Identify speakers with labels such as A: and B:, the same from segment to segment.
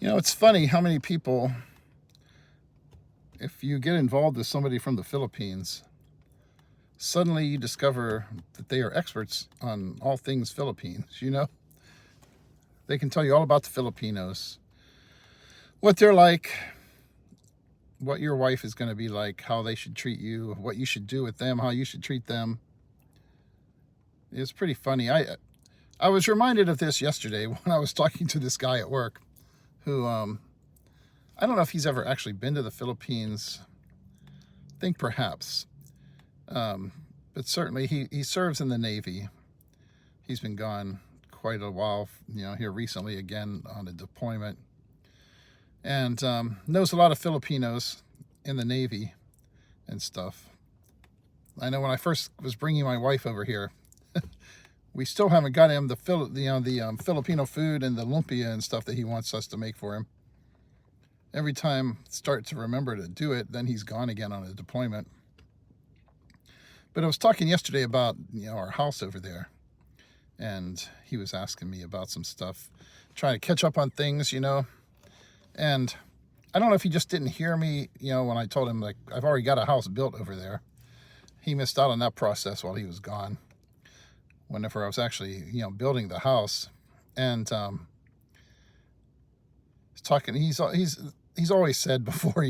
A: It's funny how many people, if you get involved with somebody from the Philippines, suddenly you discover that they are experts on all things Philippines. They can tell you all about the Filipinos, what they're like, what your wife is going to be like, how they should treat you, what you should do with them, how you should treat them. It's pretty funny. I was reminded of this yesterday when I was talking to this guy at work who I don't know if he's ever actually been to the Philippines. I think perhaps. But certainly he serves in the Navy. He's been gone quite a while, here recently again on a deployment. And knows a lot of Filipinos in the Navy and stuff. I know when I first was bringing my wife over here, we still haven't got him the Filipino food and the lumpia and stuff that he wants us to make for him. Every time I start to remember to do it, then he's gone again on a deployment. But I was talking yesterday about our house over there, and he was asking me about some stuff, trying to catch up on things, and I don't know if he just didn't hear me, when I told him, like, I've already got a house built over there. He missed out on that process while he was gone, whenever I was actually, building the house. And he's always said before,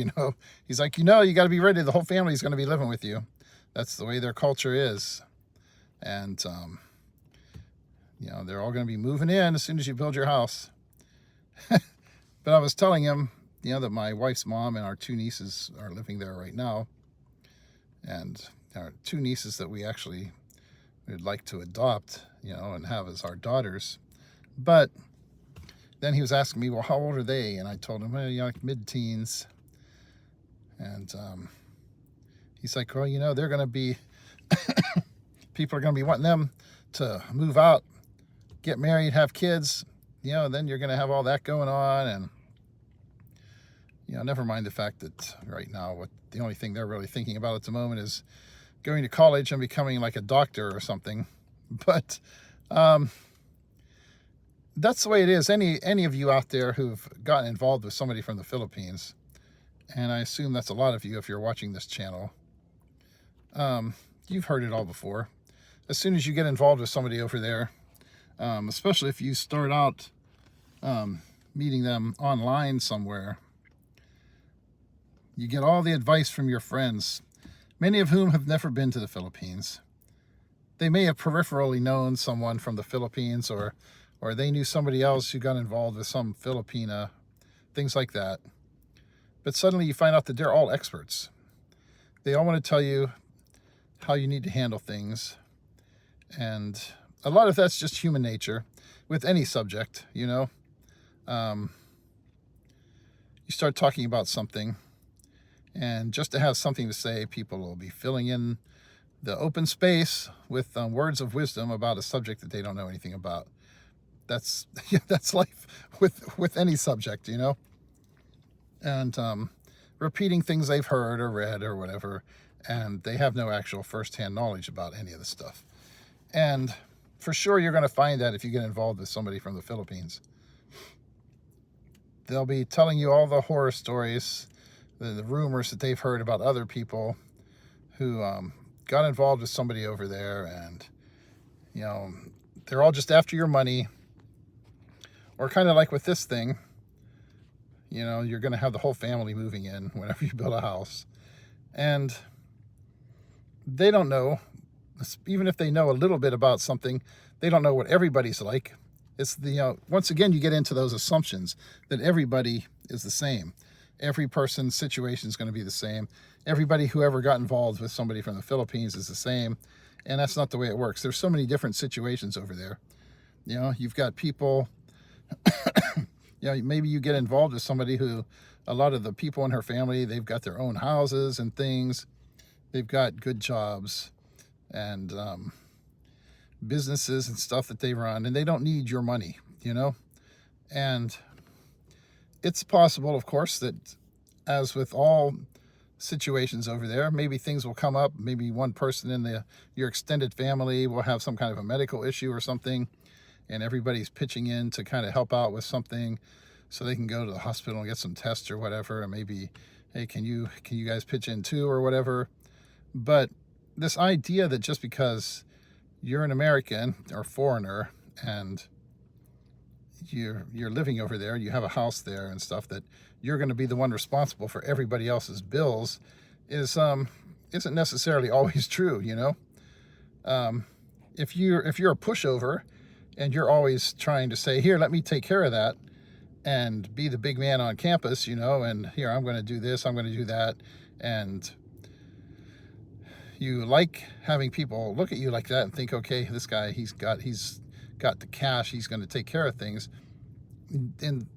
A: he's like, you got to be ready. The whole family's going to be living with you. That's the way their culture is. And, they're all going to be moving in as soon as you build your house. But I was telling him, that my wife's mom and our two nieces are living there right now. And our two nieces that we actually would like to adopt, and have as our daughters. But then he was asking me, well, how old are they? And I told him, well, like mid-teens. And he's like, well, they're going to be, people are going to be wanting them to move out, get married, have kids, then you're going to have all that going on. And, never mind the fact that right now, the only thing they're really thinking about at the moment is going to college and becoming like a doctor or something. But that's the way it is. Any of you out there who've gotten involved with somebody from the Philippines, and I assume that's a lot of you if you're watching this channel, you've heard it all before. As soon as you get involved with somebody over there, especially if you start out meeting them online somewhere, you get all the advice from your friends, many of whom have never been to the Philippines. They may have peripherally known someone from the Philippines, or they knew somebody else who got involved with some Filipina, things like that. But suddenly you find out that they're all experts. They all want to tell you how you need to handle things. And a lot of that's just human nature with any subject, You start talking about something, and just to have something to say, people will be filling in the open space with words of wisdom about a subject that they don't know anything about. That's that's life with any subject, And repeating things they've heard or read or whatever, and they have no actual firsthand knowledge about any of the stuff. And for sure, you're going to find that if you get involved with somebody from the Philippines. They'll be telling you all the horror stories, the rumors that they've heard about other people who got involved with somebody over there, and they're all just after your money. Or kind of like with this thing, you're going to have the whole family moving in whenever you build a house, and they don't know, even if they know a little bit about something, they don't know what everybody's like. It's once again, you get into those assumptions that everybody is the same. Every person's situation is going to be the same. Everybody who ever got involved with somebody from the Philippines is the same. And that's not the way it works. There's so many different situations over there. You've got people, maybe you get involved with somebody who, a lot of the people in her family, they've got their own houses and things. They've got good jobs and businesses and stuff that they run, and they don't need your money, And it's possible, of course, that as with all situations over there, maybe things will come up. Maybe one person in your extended family will have some kind of a medical issue or something, and everybody's pitching in to kind of help out with something. so they can go to the hospital and get some tests or whatever, and maybe, hey, can you guys pitch in too or whatever. But this idea that just because you're an American or foreigner and you're living over there, you have a house there and stuff, that you're going to be the one responsible for everybody else's bills is isn't necessarily always true, you know. If you're a pushover and you're always trying to say, here, let me take care of that and be the big man on campus, you know, and here, I'm going to do this, I'm going to do that, and you like having people look at you like that and think, okay, this guy, he's got the cash, he's going to take care of things. And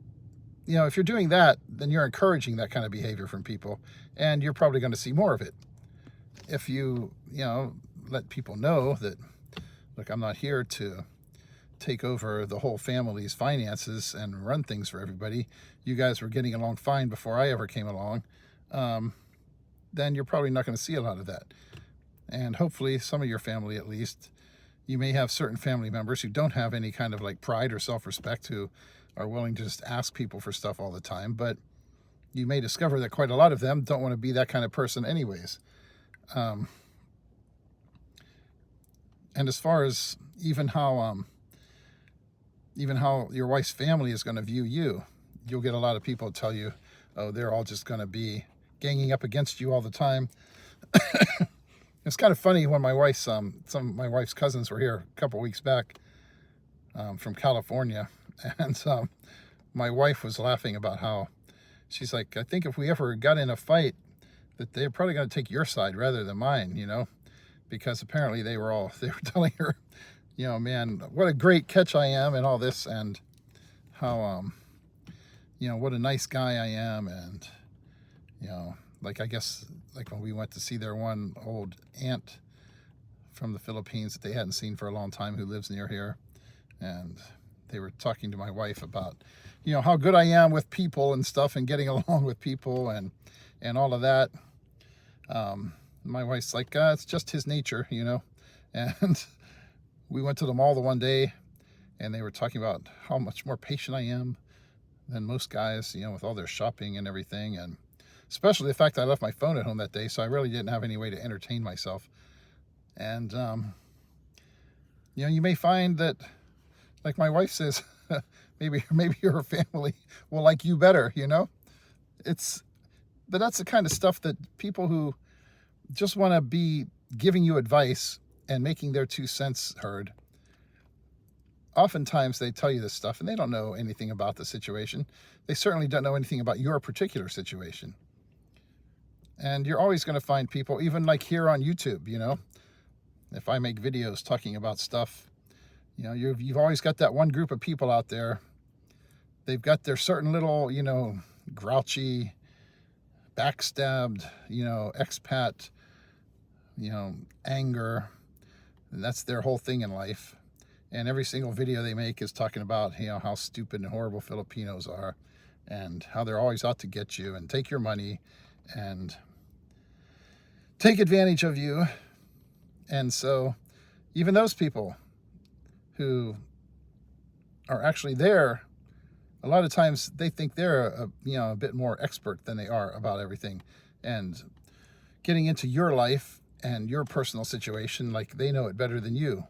A: you know, if you're doing that, then you're encouraging that kind of behavior from people, and you're probably going to see more of it. If you know, let people know that, look, I'm not here to take over the whole family's finances and run things for everybody. You guys were getting along fine before I ever came along. Then you're probably not going to see a lot of that. And hopefully some of your family, at least, you may have certain family members who don't have any kind of like pride or self-respect, who are willing to just ask people for stuff all the time. But you may discover that quite a lot of them don't want to be that kind of person anyways. And as far as even how your wife's family is going to view you, you'll get a lot of people tell you, oh, they're all just going to be ganging up against you all the time. It's kind of funny when my wife's some of my wife's cousins were here a couple weeks back from California, and my wife was laughing about how she's like, I think if we ever got in a fight, that they're probably going to take your side rather than mine, you know, because apparently they were telling her, you know, man, what a great catch I am and all this, and how you know, what a nice guy I am, and you know, like, I guess, like when we went to see their one old aunt from the Philippines that they hadn't seen for a long time, who lives near here, and they were talking to my wife about, you know, how good I am with people and stuff, and getting along with people and all of that. My wife's like, it's just his nature, you know. And we went to the mall the one day, and they were talking about how much more patient I am than most guys, you know, with all their shopping and everything, and especially the fact that I left my phone at home that day, so I really didn't have any way to entertain myself. And you know, you may find that, like my wife says, maybe your family will like you better, you know. But that's the kind of stuff that people who just want to be giving you advice and making their 2 cents heard, oftentimes they tell you this stuff and they don't know anything about the situation. They certainly don't know anything about your particular situation. And you're always going to find people, even like here on YouTube, you know, if I make videos talking about stuff, you know, you've always got that one group of people out there. They've got their certain little, you know, grouchy, backstabbed, you know, expat, you know, anger. And that's their whole thing in life. And every single video they make is talking about, you know, how stupid and horrible Filipinos are, and how they're always out to get you and take your money and take advantage of you. And so even those people who are actually there, a lot of times they think they're a bit more expert than they are about everything, and getting into your life and your personal situation like they know it better than you.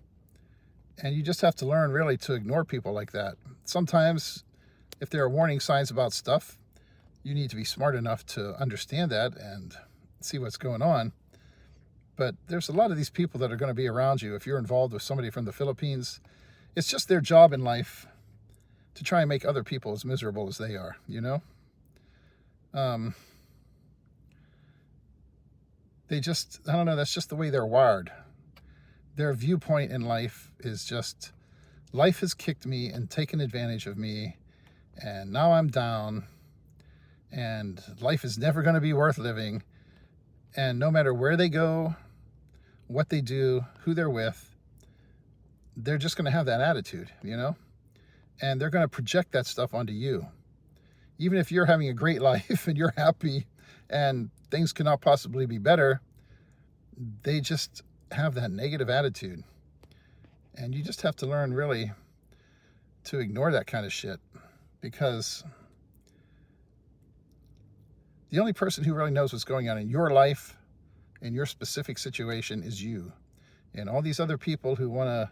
A: And you just have to learn really to ignore people like that. Sometimes if there are warning signs about stuff, you need to be smart enough to understand that and see what's going on. But there's a lot of these people that are going to be around you. If you're involved with somebody from the Philippines, it's just their job in life to try and make other people as miserable as they are, you know? They just, I don't know, that's just the way they're wired. Their viewpoint in life is just, life has kicked me and taken advantage of me, and now I'm down, and life is never going to be worth living. And no matter where they go, what they do, who they're with, they're just going to have that attitude, you know? And they're going to project that stuff onto you. Even if you're having a great life and you're happy and things cannot possibly be better, they just have that negative attitude. And you just have to learn really to ignore that kind of shit, because The only person who really knows what's going on in your life, in your specific situation, is you. And all these other people who want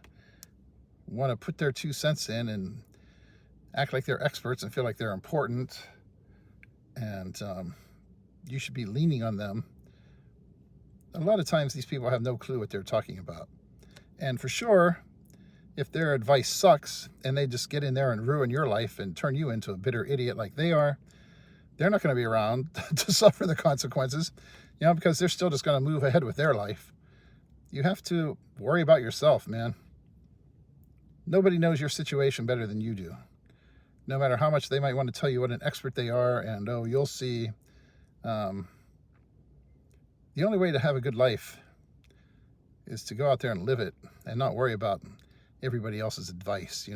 A: to put their 2 cents in and act like they're experts and feel like they're important, and you should be leaning on them. A lot of times these people have no clue what they're talking about. And for sure, if their advice sucks and they just get in there and ruin your life and turn you into a bitter idiot like they are, they're not going to be around to suffer the consequences, because they're still just going to move ahead with their life. You have to worry about yourself, man. Nobody knows your situation better than you do. No matter how much they might want to tell you what an expert they are, and oh, you'll see. The only way to have a good life is to go out there and live it and not worry about everybody else's advice,